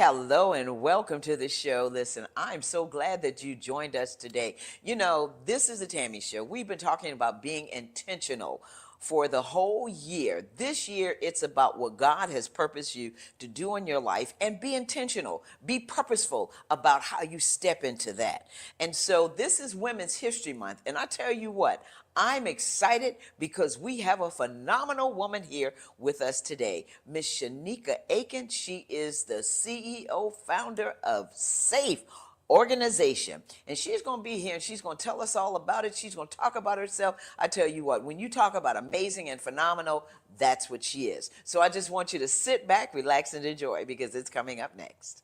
Hello and welcome to the show. Listen, I'm so glad that you joined us today. You know, this is the Tammy Show. We've been talking about being intentional for the whole year. This year, it's about what God has purposed you to do in your life and be intentional, be purposeful about how you step into that. And so this is Women's History Month. And I tell you what, I'm excited because we have a phenomenal woman here with us today, Miss Shanika Aiken. She is the CEO, founder of SAFE organization. And she's going to be here and she's going to tell us all about it. She's going to talk about herself. I tell you what, when you talk about amazing and phenomenal, that's what she is. So I just want you to sit back, relax, and enjoy because it's coming up next.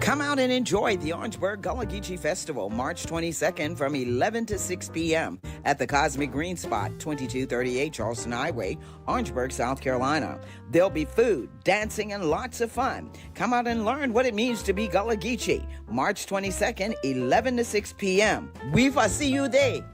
Come out and enjoy the Orangeburg Gullah Geechee Festival, March 22nd from 11 to 6 p.m. at the Cosmic Green Spot, 2238 Charleston Highway, Orangeburg, South Carolina. There'll be food, dancing, and lots of fun. Come out and learn what it means to be Gullah Geechee, March 22nd, 11 to 6 p.m. We see you there.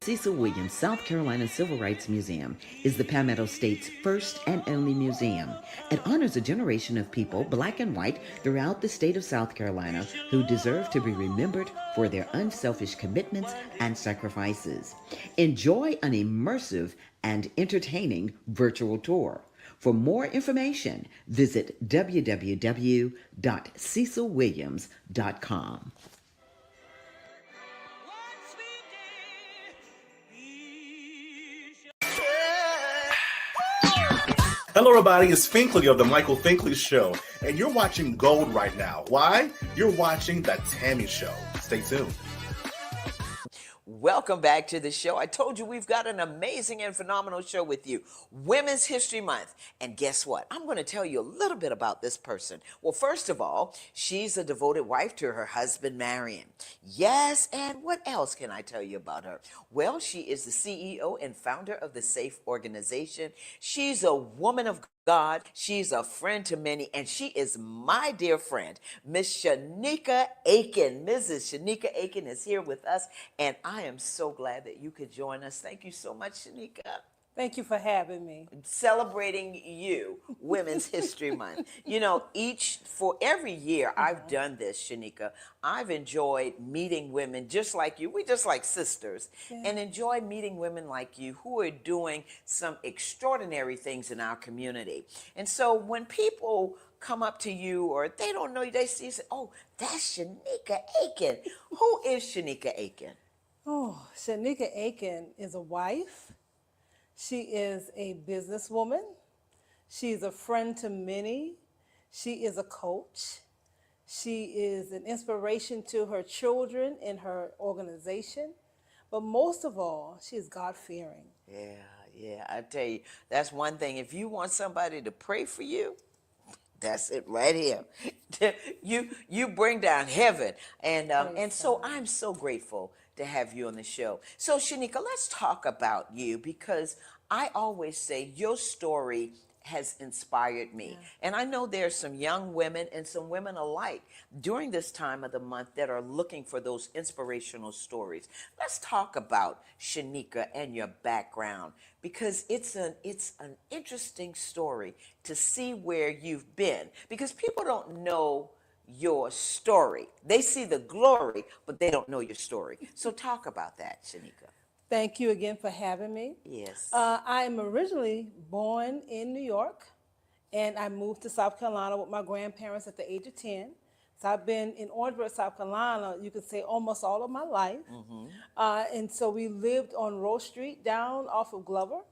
Cecil Williams South Carolina Civil Rights Museum is the Palmetto State's first and only museum. It honors a generation of people, black and white, throughout the state of South Carolina who deserve to be remembered for their unselfish commitments and sacrifices. Enjoy an immersive and entertaining virtual tour. For more information, visit www.cecilwilliams.com. Hello, everybody. It's Finkley of The Michael Finkley Show, and you're watching Gold right now. Why? You're watching The Tammy Show. Stay tuned. Welcome back to the show. I told you we've got an amazing and phenomenal show with you. Women's History Month. And guess what? I'm going to tell you a little bit about this person. Well, first of all, she's a devoted wife to her husband, Marion. Yes, and what else can I tell you about her? Well, she is the CEO and founder of the SAFE organization. She's a woman of God. She's a friend to many, and she is my dear friend, Miss Shanika Aiken. Mrs. Shanika Aiken is here with us, and I am so glad that you could join us. Thank you so much, Shanika. Thank you for having me. Celebrating you, Women's History Month. You know, for every year I've done this, Shanika, I've enjoyed meeting women just like you. We're just like sisters. Yeah. And enjoy meeting women like you who are doing some extraordinary things in our community. And so when people come up to you or they don't know you, they see, oh, that's Shanika Aiken. Who is Shanika Aiken? Oh, Shanika Aiken is a wife. She is a businesswoman. She's a friend to many. She is a coach. She is an inspiration to her children in her organization. But most of all, she is God-fearing. Yeah, I tell you, that's one thing. If you want somebody to pray for you, that's it right here. you bring down heaven. And so I'm so grateful to have you on the show. So Shanika, let's talk about you because I always say your story has inspired me. Yeah. And I know there's some young women and some women alike during this time of the month that are looking for those inspirational stories. Let's talk about Shanika and your background because it's an interesting story to see where you've been because people don't know your story. They see the glory, but they don't know your story. So talk about that, Shanika. Thank you again for having me. Yes. I am originally born in New York, and I moved to South Carolina with my grandparents at the age of 10. So I've been in Orangeburg, South Carolina, you could say almost all of my life. Mm-hmm. And so we lived on Rose Street down off of Glover.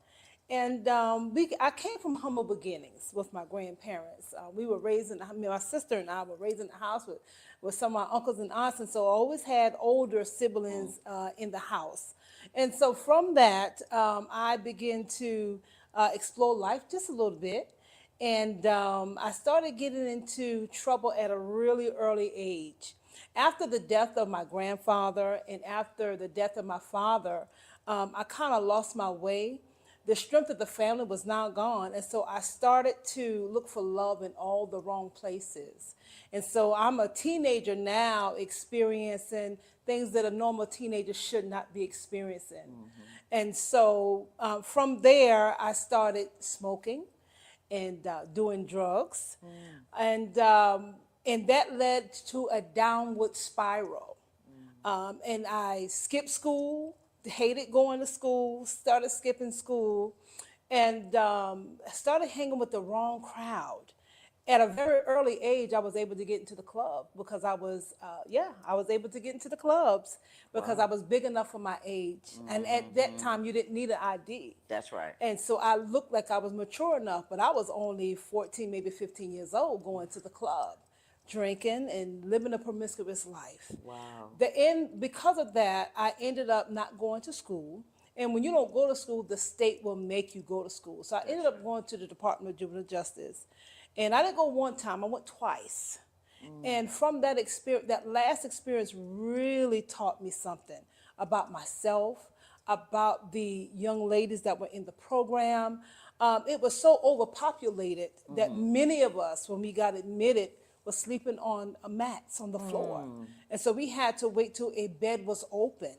And I came from humble beginnings with my grandparents. We were raised my sister and I were raised in the house with some of my uncles and aunts, and so I always had older siblings in the house. And so from that, I began to explore life just a little bit. And I started getting into trouble at a really early age. After the death of my grandfather and after the death of my father, I kind of lost my way. The strength of the family was now gone. And so I started to look for love in all the wrong places. And so I'm a teenager now experiencing things that a normal teenager should not be experiencing. Mm-hmm. And so from there, I started smoking and doing drugs, and that led to a downward spiral. And I skipped school, hated going to school, started skipping school, and started hanging with the wrong crowd. At a very early age, I was able to get into the club because I was able to get into the clubs because I Wow. was big enough for my age. And at that time, you didn't need an ID. That's right. And so I looked like I was mature enough, but I was only 14, maybe 15 years old going to the club, drinking and living a promiscuous life. Wow. Because of that, I ended up not going to school. And when you don't go to school, the state will make you go to school. So I ended up going to the Department of Juvenile Justice. And I didn't go one time, I went twice. And from that experience, that last experience really taught me something about myself, about the young ladies that were in the program. It was so overpopulated that many of us, when we got admitted, was sleeping on mats on the floor. And so we had to wait till a bed was open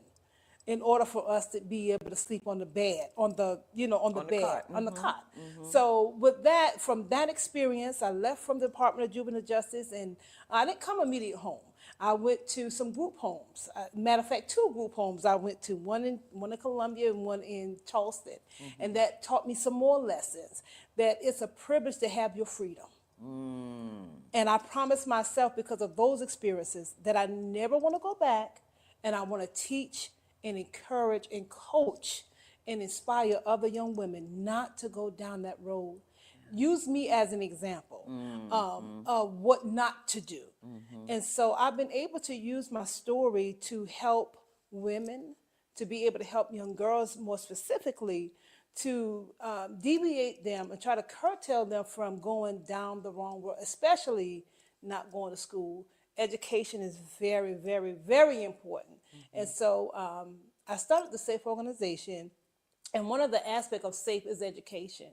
in order for us to be able to sleep on the bed, on the, on the On the bed, cot. on the cot. So with that, from that experience, I left from the Department of Juvenile Justice, and I didn't come immediate home. I went to some group homes. Matter of fact, two group homes I went to, one in Columbia and one in Charleston. And that taught me some more lessons, that it's a privilege to have your freedom. And I promised myself, because of those experiences, that I never want to go back, and I want to teach and encourage and coach and inspire other young women not to go down that road. Use me as an example of what not to do. And so I've been able to use my story to help women, to be able to help young girls more specifically, to deviate them and try to curtail them from going down the wrong road, especially not going to school. Education is very, very, very important. And so I started the SAFE organization, and one of the aspects of SAFE is education.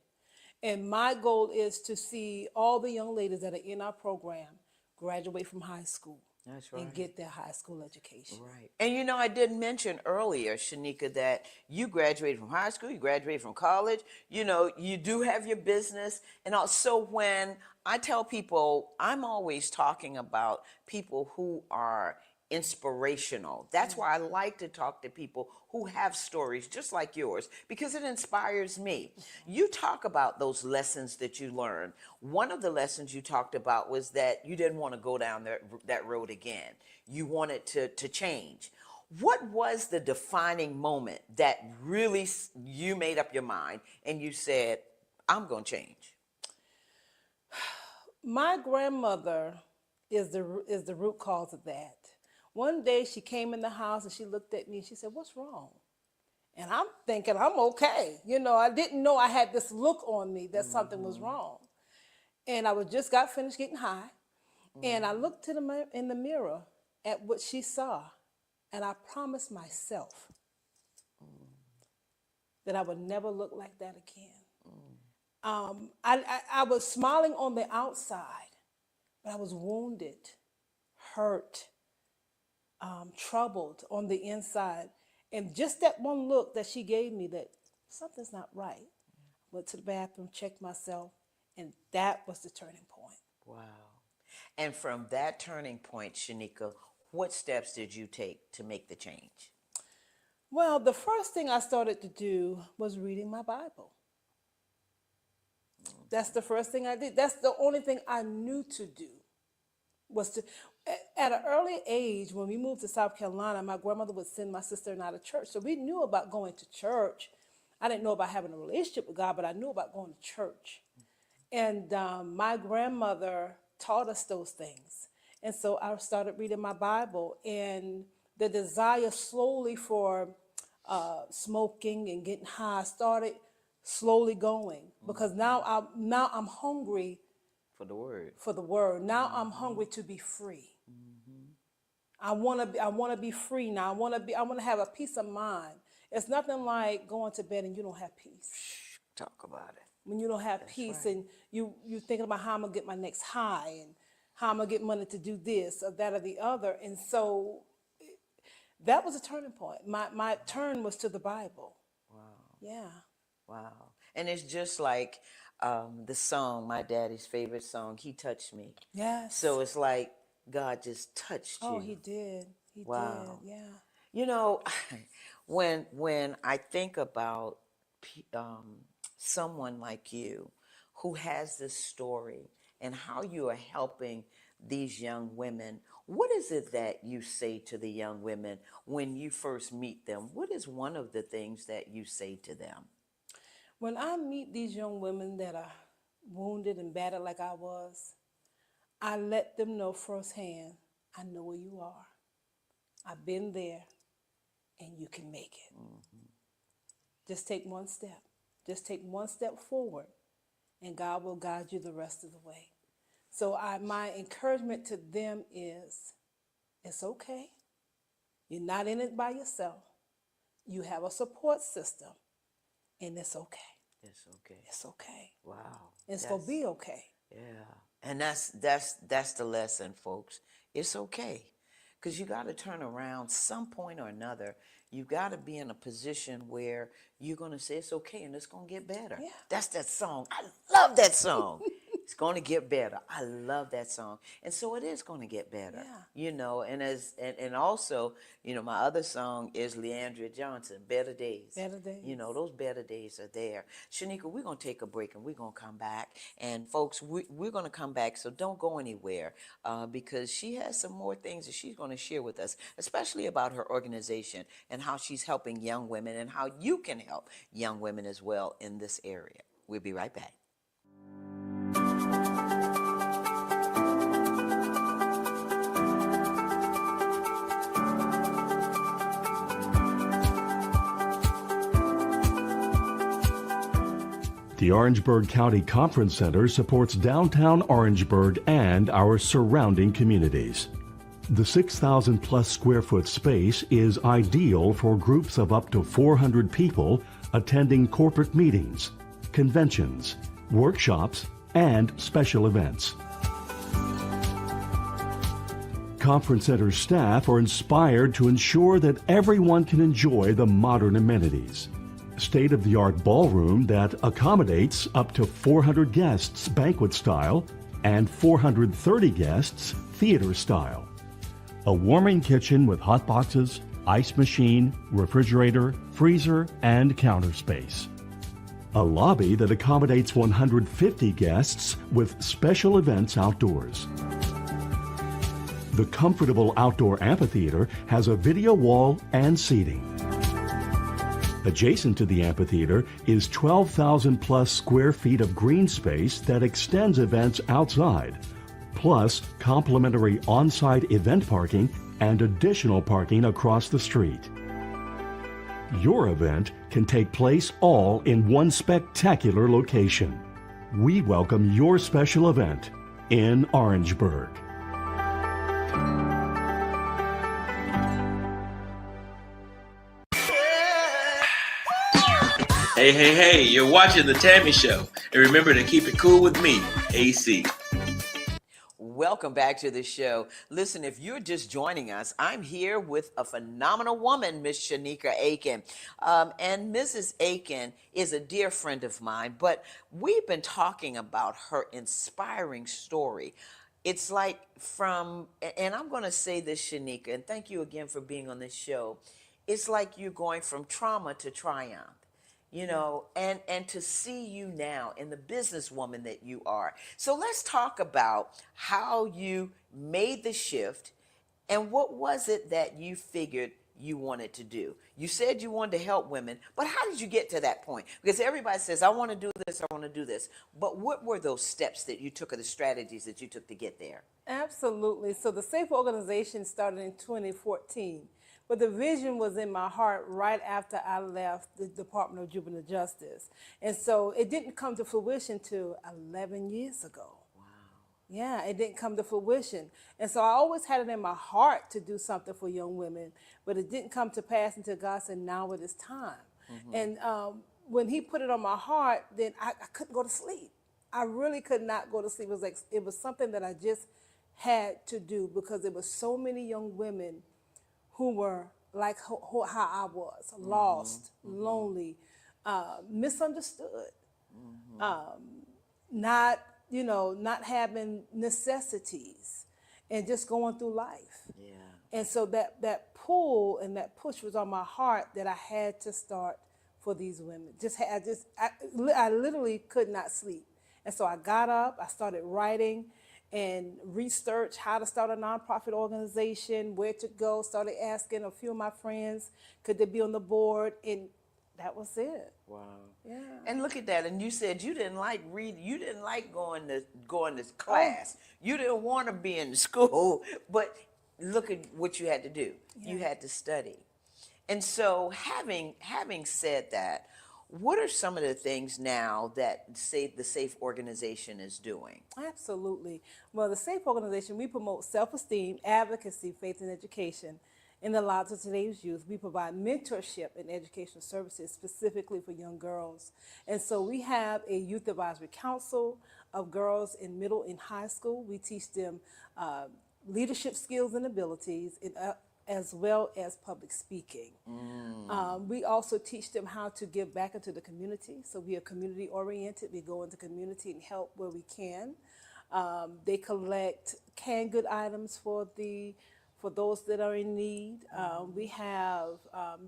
And my goal is to see all the young ladies that are in our program graduate from high school. That's And right. get their high school education. Right. And I did mention earlier, Shanika, that you graduated from high school, you graduated from college, you do have your business. And also, when I tell people, I'm always talking about people who are inspirational. That's why I like to talk to people who have stories just like yours, because it inspires me. You talk about those lessons that you learned. One of the lessons you talked about was that you didn't want to go down that road again. You wanted to change. What was the defining moment that really you made up your mind and you said, I'm going to change? My grandmother is the root cause of that. One day she came in the house and she looked at me and she said, "What's wrong?" And I'm thinking I'm okay. I didn't know I had this look on me that something was wrong. And I was just got finished getting high, and I looked in the mirror at what she saw, and I promised myself that I would never look like that again. I was smiling on the outside, but I was wounded, hurt, troubled on the inside. And just that one look that she gave me, that something's not right. Went to the bathroom, checked myself, and that was the turning point. Wow. And from that turning point, Shanika, what steps did you take to make the change? Well, the first thing I started to do was reading my Bible. That's the first thing I did. That's the only thing I knew to do, was to, at an early age, when we moved to South Carolina, my grandmother would send my sister and I to church. So we knew about going to church. I didn't know about having a relationship with God, but I knew about going to church. And my grandmother taught us those things. And so I started reading my Bible, and the desire slowly for smoking and getting high started slowly going, because now I'm hungry For the word. for the word. Now I'm hungry to be free. I want to be free now. I want to have a peace of mind. It's nothing like going to bed and you don't have peace. Talk about it. When you don't have peace, right. and you thinking about how I'm gonna get my next high, and how I'm gonna get money to do this or that or the other. And so that was a turning point. My turn was to the Bible. Wow. Yeah. Wow. And it's just like the song, my daddy's favorite song, He Touched Me. Yes. So it's like God just touched Oh, you. he did. He Wow. did. Yeah. You know, when I think about someone like you who has this story and how you are helping these young women, what is it that you say to the young women when you first meet them? What is one of the things that you say to them? When I meet these young women that are wounded and battered like I was, I let them know firsthand, I know where you are. I've been there and you can make it. Just take one step. Just take one step forward and God will guide you the rest of the way. So my encouragement to them is, it's okay. You're not in it by yourself. You have a support system and it's okay. It's okay. It's okay. Wow. It's going to be okay. Yeah. And that's the lesson, folks. It's okay. Because you got to turn around some point or another. You got to be in a position where you're going to say it's okay and it's going to get better. Yeah. That's that song. I love that song. It's going to get better. I love that song. And so it is going to get better. Yeah. You know, and also, you know, my other song is Leandria Johnson, Better Days. Better days. You know, those better days are there. Shanika, we're going to take a break and we're going to come back. And folks, we're going to come back, so don't go anywhere because she has some more things that she's going to share with us, especially about her organization and how she's helping young women and how you can help young women as well in this area. We'll be right back. The Orangeburg County Conference Center supports downtown Orangeburg and our surrounding communities. The 6,000 plus square foot space is ideal for groups of up to 400 people attending corporate meetings, conventions, workshops, and special events. Conference Center staff are inspired to ensure that everyone can enjoy the modern amenities. State-of-the-art ballroom that accommodates up to 400 guests banquet style and 430 guests theater style. A warming kitchen with hot boxes, ice machine, refrigerator, freezer, and counter space. A lobby that accommodates 150 guests with special events outdoors. The comfortable outdoor amphitheater has a video wall and seating. Adjacent to the amphitheater is 12,000 plus square feet of green space that extends events outside, plus complimentary on-site event parking and additional parking across the street. Your event can take place all in one spectacular location. We welcome your special event in Orangeburg. Hey, you're watching The Tammy Show. And remember to keep it cool with me, AC. Welcome back to the show. Listen, if you're just joining us, I'm here with a phenomenal woman, Miss Shanika Aiken. And Mrs. Aiken is a dear friend of mine, but we've been talking about her inspiring story. It's like and I'm going to say this, Shanika, and thank you again for being on this show. It's like you're going from trauma to triumph. You know, and to see you now and the businesswoman that you are. So let's talk about how you made the shift and what was it that you figured you wanted to do. You said you wanted to help women, but how did you get to that point? Because everybody says, I want to do this, I want to do this. But what were those steps that you took or the strategies that you took to get there? Absolutely. So the Safe Organization started in 2014. But the vision was in my heart right after I left the Department of Juvenile Justice. And so it didn't come to fruition till 11 years ago. Wow. Yeah, it didn't come to fruition. And so I always had it in my heart to do something for young women, but it didn't come to pass until God said, now it is time. Mm-hmm. And when he put it on my heart, then I couldn't go to sleep. I really could not go to sleep. It was something that I just had to do because there were so many young women who were like how I was, lost, lonely, misunderstood. not, not having necessities and just going through life. Yeah. And so that pull and that push was on my heart that I had to start for these women. I literally could not sleep. And so I got up, I started writing and researched how to start a nonprofit organization, where to go, started asking a few of my friends, could they be on the board? And that was it. Wow. Yeah. And look at that. And you said you didn't like reading. You didn't like going to class. You didn't want to be in school. But look at what you had to do. You Yeah. had to study. And so, having said that, what are some of the things now that the Safe organization is doing? Absolutely. Well, the SAFE organization, we promote self-esteem, advocacy, faith, and education in the lives of today's youth. We provide mentorship and educational services specifically for young girls. And so we have a youth advisory council of girls in middle and high school. We teach them leadership skills and abilities, as well as public speaking. We also teach them how to give back into the community. So we are community oriented. We go into community and help where we can. They collect canned good items for those that are in need. We have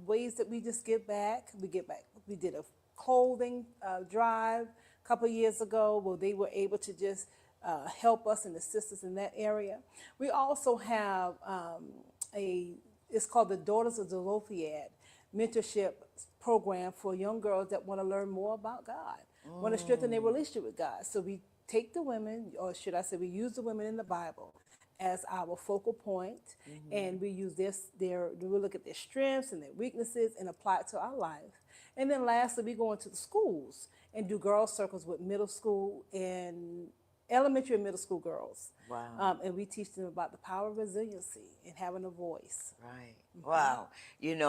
ways that we just give back. We give back. We did a clothing drive a couple of years ago where they were able to just help us and assist us in that area. We also have it's called the Daughters of Zelophehad mentorship program for young girls that want to learn more about God, want to strengthen their relationship with God. So we take the women, or should I say, we use the women in the Bible as our focal point, and we use we look at their strengths and their weaknesses and apply it to our life. And then lastly, we go into the schools and do girls circles with middle school and elementary and middle school girls. Wow. And we teach them about the power of resiliency and having a voice. Right. Wow.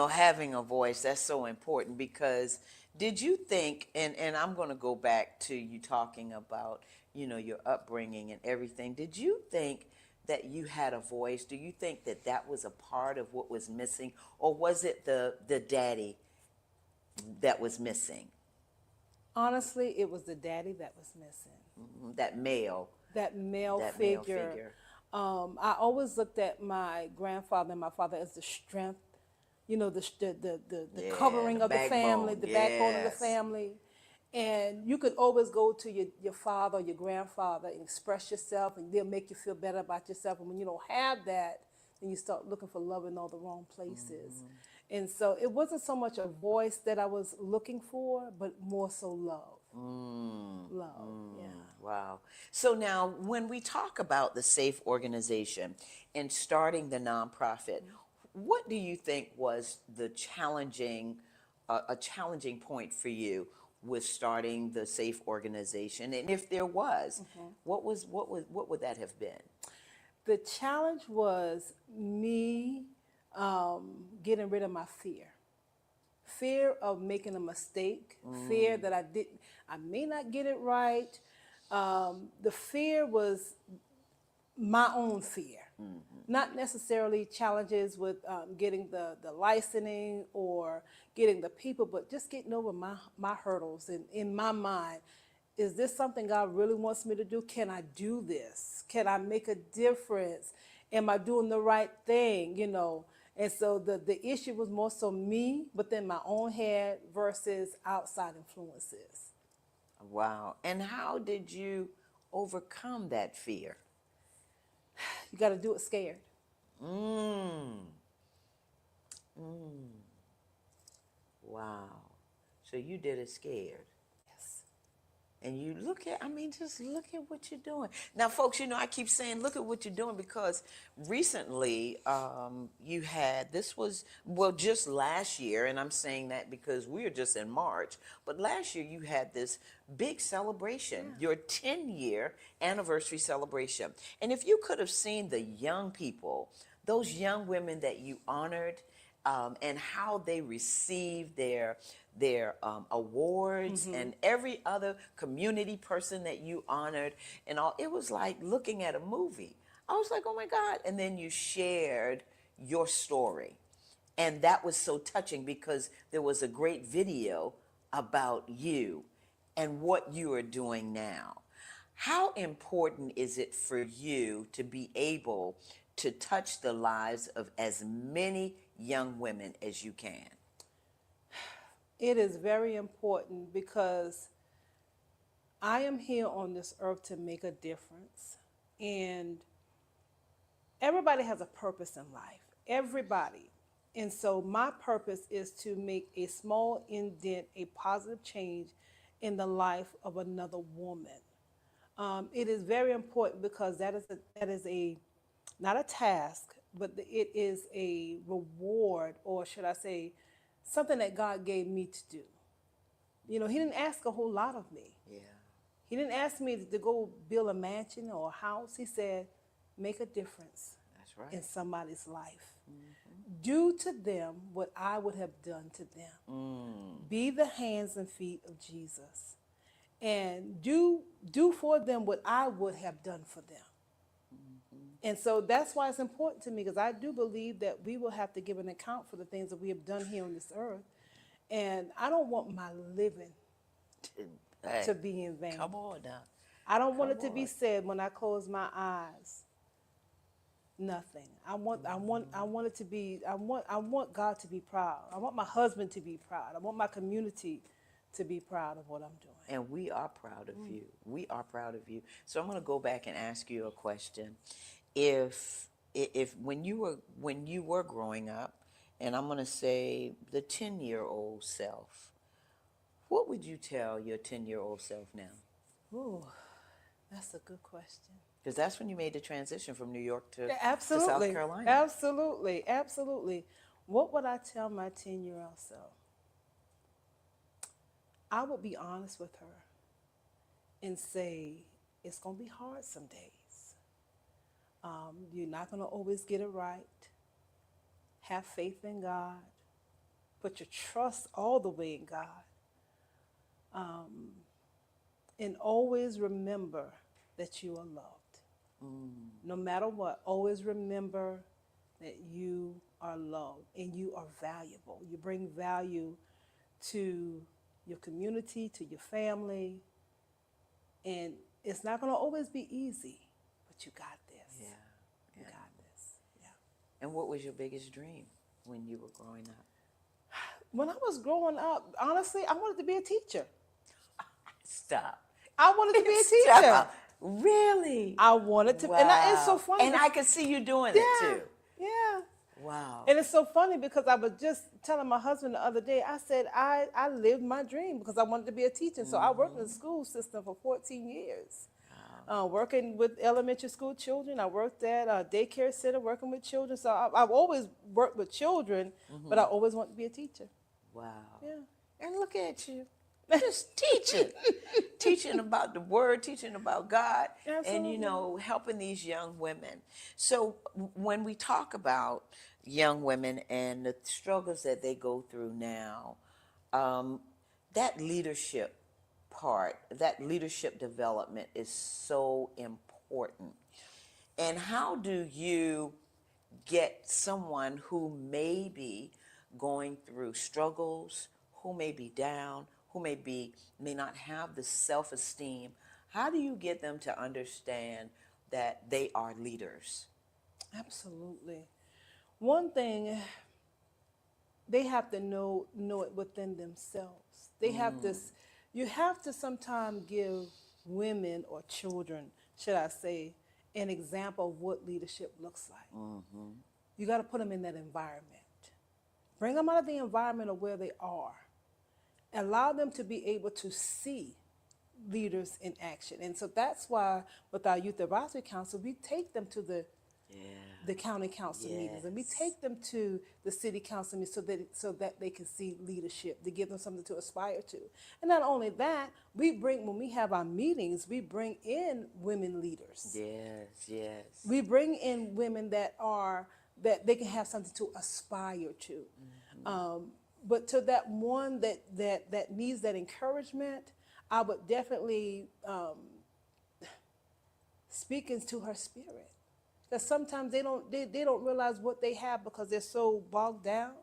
Having a voice, that's so important because did you think, and I'm going to go back to you talking about, your upbringing and everything. Did you think that you had a voice? Do you think that that was a part of what was missing? Or was it the daddy that was missing? Honestly, it was the daddy that was missing. That male. That male That male figure. figure. I always looked at my grandfather and my father as the strength, the Yeah, covering the of the family, backbone. the backbone of the Yes. family. And you could always go to your father or your grandfather and express yourself, and they'll make you feel better about yourself. And when you don't have that, then you start looking for love in all the wrong places. And so it wasn't so much a voice that I was looking for, but more so love. Love, yeah. Wow. So now, when we talk about the SAFE organization and starting the nonprofit, what do you think was the a challenging point for you with starting the SAFE organization? And if there was, what would that have been? The challenge was me getting rid of my fear of making a mistake, fear that I may not get it right. The fear was my own fear, not necessarily challenges with getting the licensing or getting the people, but just getting over my hurdles. And in my mind, is this something God really wants me to do? Can I do this? Can I make a difference? Am I doing the right thing? And so the issue was more so me within my own head versus outside influences. Wow. And how did you overcome that fear? You got to do it scared. Wow. So you did it scared. Yes. And you just look at what you're doing. Now, folks, I keep saying, look at what you're doing because recently just last year, and I'm saying that because we're just in March, but last year you had this big celebration, your 10-year anniversary celebration. And if you could have seen the young people, those young women that you honored, and how they received their awards and every other community person that you honored and all, it was like looking at a movie. I was like, oh my God. And then you shared your story. And that was so touching because there was a great video about you and what you are doing now. How important is it for you to be able to touch the lives of as many young women as you can? It is very important because I am here on this earth to make a difference. And everybody has a purpose in life. Everybody. And so my purpose is to make a small indent, a positive change in the life of another woman. It is very important because that is a not a task, but it is a reward, or should I say, something that God gave me to do. You know, He didn't ask a whole lot of me. Yeah, He didn't ask me to go build a mansion or a house. He said, make a difference that's right. in somebody's life. Do to them what I would have done to them. Be the hands and feet of Jesus. And do for them what I would have done for them. And so that's why it's important to me, because I do believe that we will have to give an account for the things that we have done here on this earth. And I don't want my living Hey, to be in vain. come on now. I don't want it Come to be on. said when I close my eyes, nothing. I want it to be, I want God to be proud. I want my husband to be proud. I want my community to be proud of what I'm doing. And we are proud of you. We are proud of you. So I'm going to go back and ask you a question. If when you were growing up, and I'm going to say the 10-year-old self, what would you tell your 10-year-old self now? Ooh, that's a good question. Because that's when you made the transition from New York to, Yeah, to absolutely. South Carolina. Absolutely. Absolutely. What would I tell my 10-year-old self? I would be honest with her and say, it's going to be hard some days. You're not going to always get it right. Have faith in God. Put your trust all the way in God. And always remember that you are loved. No matter what, always remember that you are loved and you are valuable. You bring value to your community, to your family. And it's not going to always be easy, but you got this. Yeah. You got this. Yeah. And what was your biggest dream when you were growing up? When I was growing up, honestly, I wanted to be a teacher. Stop. I wanted to be a teacher. Stop. Really? I wanted to, and it's so funny. And I could see you doing it too. Yeah. Wow. And it's so funny because I was just telling my husband the other day, I said, I lived my dream because I wanted to be a teacher. So I worked in the school system for 14 years. Working with elementary school children. I worked at a daycare center working with children. So I've always worked with children, but I always wanted to be a teacher. Wow. Yeah. And look at you. Just teaching. Teaching about the word, teaching about God, Absolutely. and helping these young women. So when we talk about young women and the struggles that they go through now, that leadership part, that leadership development is so important. And how do you get someone who may be going through struggles, who may be down, who may not have the self-esteem? How do you get them to understand that they are leaders? Absolutely. One thing, they have to know it within themselves. They have to, you have to sometimes give women or children, should I say, an example of what leadership looks like. You got to put them in that environment. Bring them out of the environment of where they are. Allow them to be able to see leaders in action. And so that's why with our Youth Advisory Council, we take them to the county council meetings, and we take them to the city council meetings so that they can see leadership, to give them something to aspire to. And not only that, when we have our meetings, we bring in women leaders. Yes. We bring in women that they can have something to aspire to. But to that one that needs that encouragement, I would definitely speak into her spirit. Because sometimes they don't realize what they have because they're so bogged down.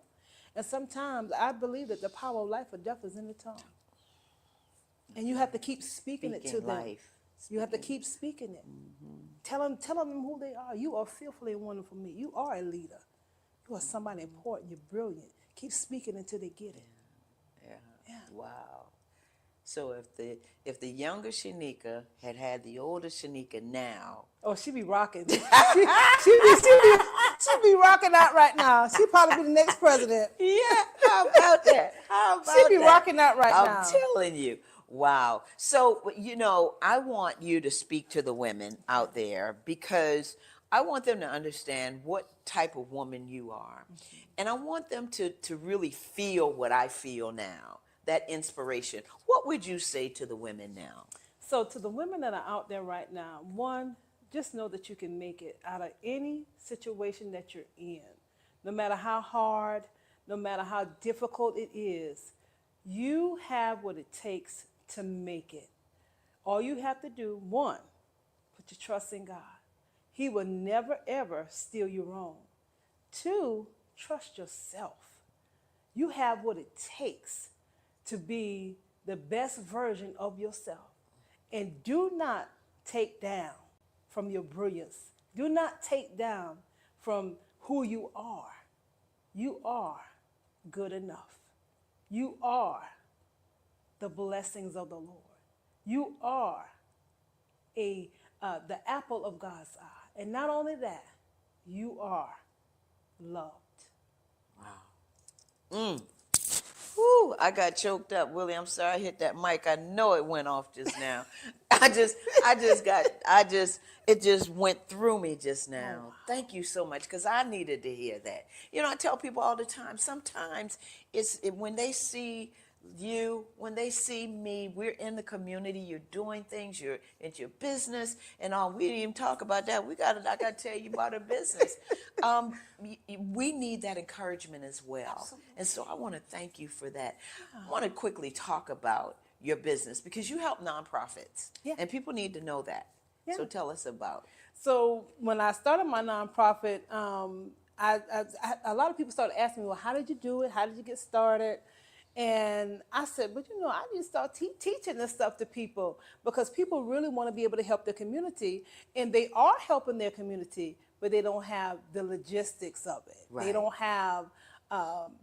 And sometimes I believe that the power of life or death is in the tongue. And you have to keep speaking it to them. Life. You have to keep speaking it. Telling them who they are. You are fearfully and wonderful me. You are a leader. You are somebody important. You're brilliant. Keep speaking until they get it. Yeah. Yeah. Wow. So if the younger Shanika had the older Shanika now, Oh, she be rocking. She be rocking out right now. She probably be the next president. yeah, how about that? How about She be that? rocking out right I'm now. telling you. Wow. So, I want you to speak to the women out there because I want them to understand what type of woman you are. And I want them to really feel what I feel now, that inspiration. What would you say to the women now? So to the women that are out there right now, one, just know that you can make it out of any situation that you're in. No matter how hard, no matter how difficult it is, you have what it takes to make it. All you have to do, one, put your trust in God. He will never, ever steal your own. Two, trust yourself. You have what it takes to be the best version of yourself. And do not take down from your brilliance. Do not take down from who you are. You are good enough. You are the blessings of the Lord. You are the apple of God's eye. And not only that, you are loved. Whew, I got choked up, Willie. I'm sorry I hit that mic. I know it went off just now. It just went through me just now. Thank you so much, because I needed to hear that. I tell people all the time, sometimes when they see you, when they see me, we're in the community, you're doing things, you're into your business and all. We didn't even talk about that. I got to tell you about our business. We need that encouragement as well. Absolutely. And so I want to thank you for that. I want to quickly talk about your business because you help nonprofits. Yeah. And people need to know that. Yeah. So tell us about. So when I started my nonprofit, a lot of people started asking me, well, how did you do it? How did you get started? And I said, but I need to start teaching this stuff to people because people really want to be able to help their community, and they are helping their community, but they don't have the logistics of it. Right. They don't have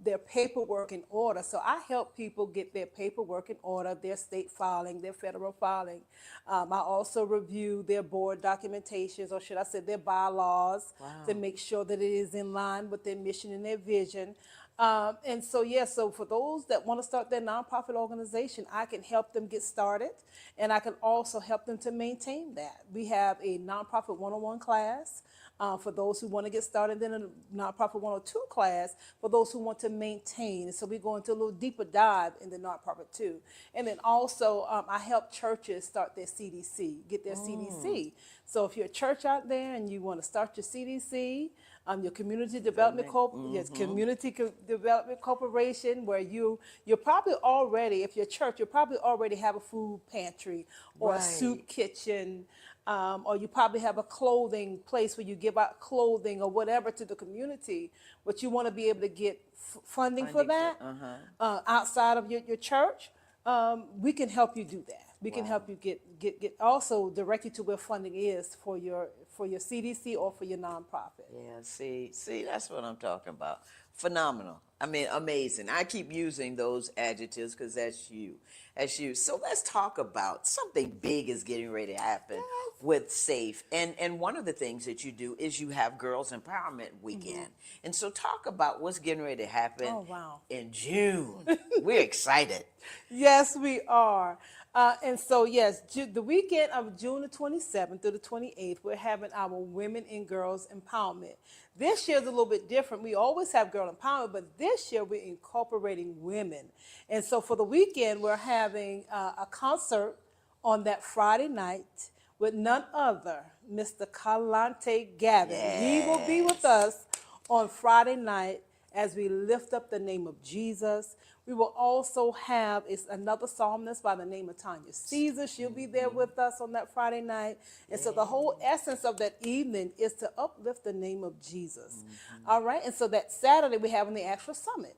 their paperwork in order. So I help people get their paperwork in order, their state filing, their federal filing. I also review their board documentations, or should I say their bylaws, to make sure that it is in line with their mission and their vision. So for those that want to start their nonprofit organization, I can help them get started, and I can also help them to maintain that. We have a nonprofit 101 class for those who want to get started, then a nonprofit 102 class for those who want to maintain. And so we go into a little deeper dive in the nonprofit too. And then also I help churches start their CDC, get their CDC. So if you're a church out there and you want to start your CDC, your community development development corporation, where you're probably already, if you're a church, you probably already have a food pantry or a soup kitchen, or you probably have a clothing place where you give out clothing or whatever to the community, but you want to be able to get funding for that outside of your church. We can help you do that. We can help you get also direct you to where funding is for your CDC or for your nonprofit. Yeah, see, that's what I'm talking about. Phenomenal. I mean, amazing. I keep using those adjectives because that's you. So let's talk about something big is getting ready to happen with SAFE. And one of the things that you do is you have Girls Empowerment Weekend. And so talk about what's getting ready to happen in June. We're excited. Yes, we are. And so, yes, the weekend of June the 27th through the 28th, we're having our Women and Girls Empowerment. This year's a little bit different. We always have girl empowerment, but this year we're incorporating women. And so for the weekend, we're having a concert on that Friday night with none other, Mr. Kalante Gavin. He will be with us on Friday night as we lift up the name of Jesus. We will also have another psalmist by the name of Tanya Caesar. She'll be there with us on that Friday night. And so the whole essence of that evening is to uplift the name of Jesus. All right. And so that Saturday, we're having the actual summit.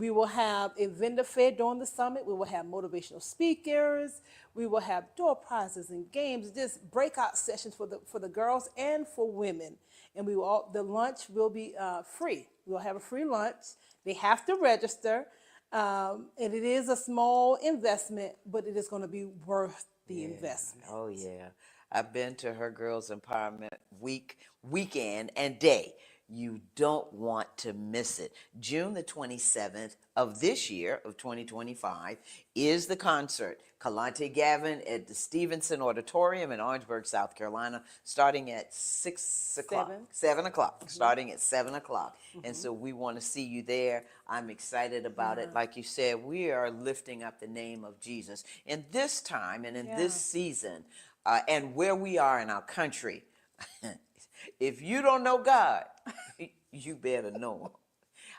We will have a vendor fair during the summit. We will have motivational speakers. We will have door prizes and games, just breakout sessions for the girls and for women. And the lunch will be free. We'll have a free lunch. They have to register. And it is a small investment, but it is going to be worth the investment. Oh yeah. I've been to her Girls Empowerment weekend and day. You don't want to miss it. June the 27th of this year of 2025 is the concert. Kalante Gavin at the Stevenson Auditorium in Orangeburg, South Carolina, starting at 6 o'clock. 7 o'clock. Starting at 7 o'clock. And so we want to see you there. I'm excited about it. Like you said, we are lifting up the name of Jesus. In this time and in this season, and where we are in our country, if you don't know God, you better know him.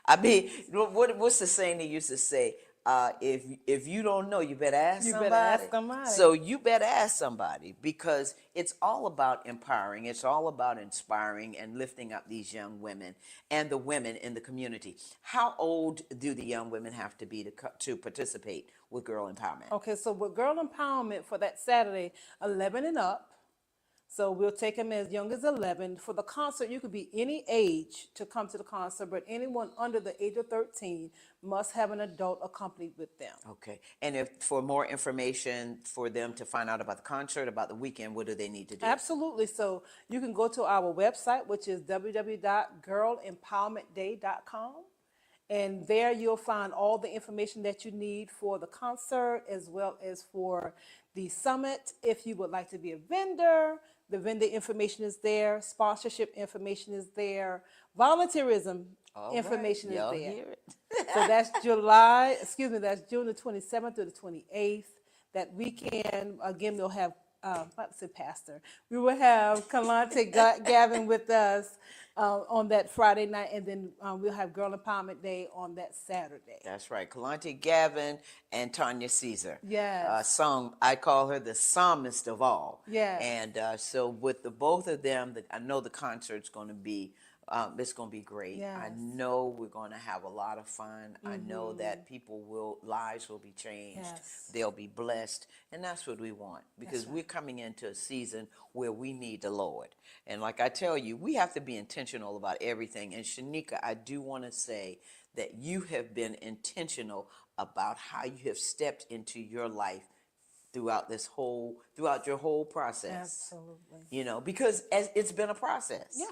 I mean, what's the saying they used to say? If you don't know, you better ask somebody. You better ask somebody. So you better ask somebody, because it's all about empowering. It's all about inspiring and lifting up these young women and the women in the community. How old do the young women have to be to participate with Girl Empowerment? Okay, so with Girl Empowerment for that Saturday, 11 and up. So we'll take them as young as 11. For the concert, you could be any age to come to the concert, but anyone under the age of 13 must have an adult accompanied with them. Okay. And if for more information for them to find out about the concert, about the weekend, what do they need to do? Absolutely. So you can go to our website, which is www.girlempowermentday.com. And there you'll find all the information that you need for the concert as well as for the summit. If you would like to be a vendor, the vendor information is there. Sponsorship information is there. Volunteerism information is there. Hear it. So that's that's June the 27th to the 28th. That weekend, again, we'll have, we will have Kalante Gavin with us on that Friday night, and then we'll have Girl Empowerment Day on that Saturday. That's right. Kalante Gavin and Tanya Caesar. Yes. I call her the psalmist of all. Yes. And so with the both of them, I know the concert's going to be, it's going to be great. Yes. I know we're going to have a lot of fun. I know that lives will be changed. Yes. They'll be blessed. And that's what we want, because we're coming into a season where we need the Lord. And like I tell you, we have to be intentional about everything. And Shanika, I do want to say that you have been intentional about how you have stepped into your life throughout your whole process. Absolutely. You know, because it's been a process. Yeah.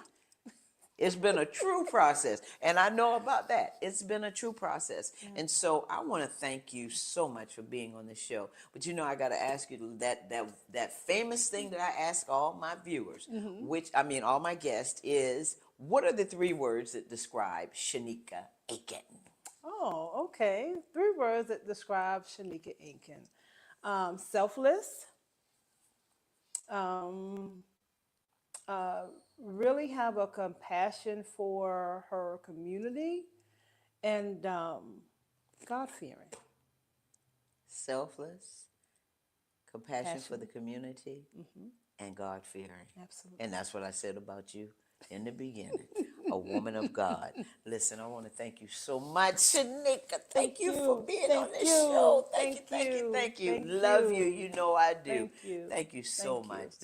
It's been a true process, and I know about that. It's been a true process. And so I want to thank you so much for being on the show. But you know, I got to ask you that famous thing that I ask all my viewers, all my guests, is what are the 3 words that describe Shanika Aiken? Oh, okay. 3 words that describe Shanika Aiken. Selfless. Really have a compassion for her community, and God-fearing. Selfless, compassion for the community, and God-fearing. Absolutely. And that's what I said about you in the beginning, a woman of God. Listen, I want to thank you so much, Shanika. Thank you for being on this show. Thank you. Love you. You know I do. Thank you so much.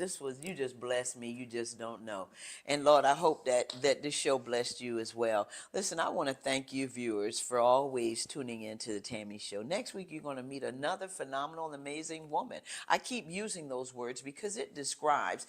You just blessed me. You just don't know. And Lord, I hope that this show blessed you as well. Listen, I want to thank you, viewers, for always tuning in to the Tammy Show. Next week, you're going to meet another phenomenal and amazing woman. I keep using those words because it describes,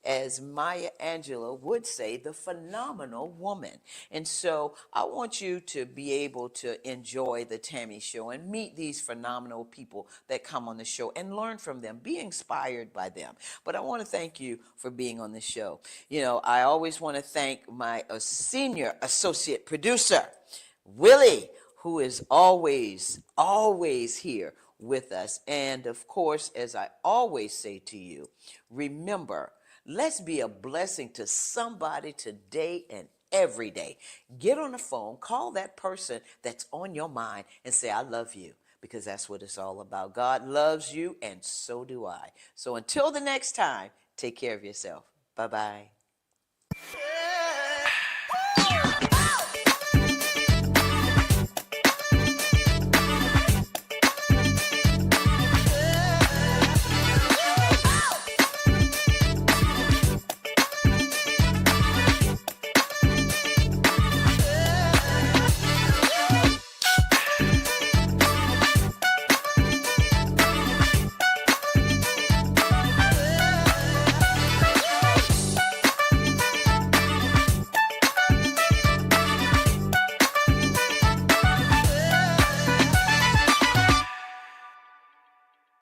as Maya Angelou would say, the phenomenal woman. And so I want you to be able to enjoy the Tammy Show and meet these phenomenal people that come on the show and learn from them, be inspired by them. But I want to thank you for being on the show. You know, I always want to thank my senior associate producer, Willie, who is always here with us. And of course, as I always say to you, remember, let's be a blessing to somebody today and every day. Get on the phone, call that person that's on your mind and say, I love you, because that's what it's all about. God loves you, and so do I. So until the next time, take care of yourself. Bye-bye.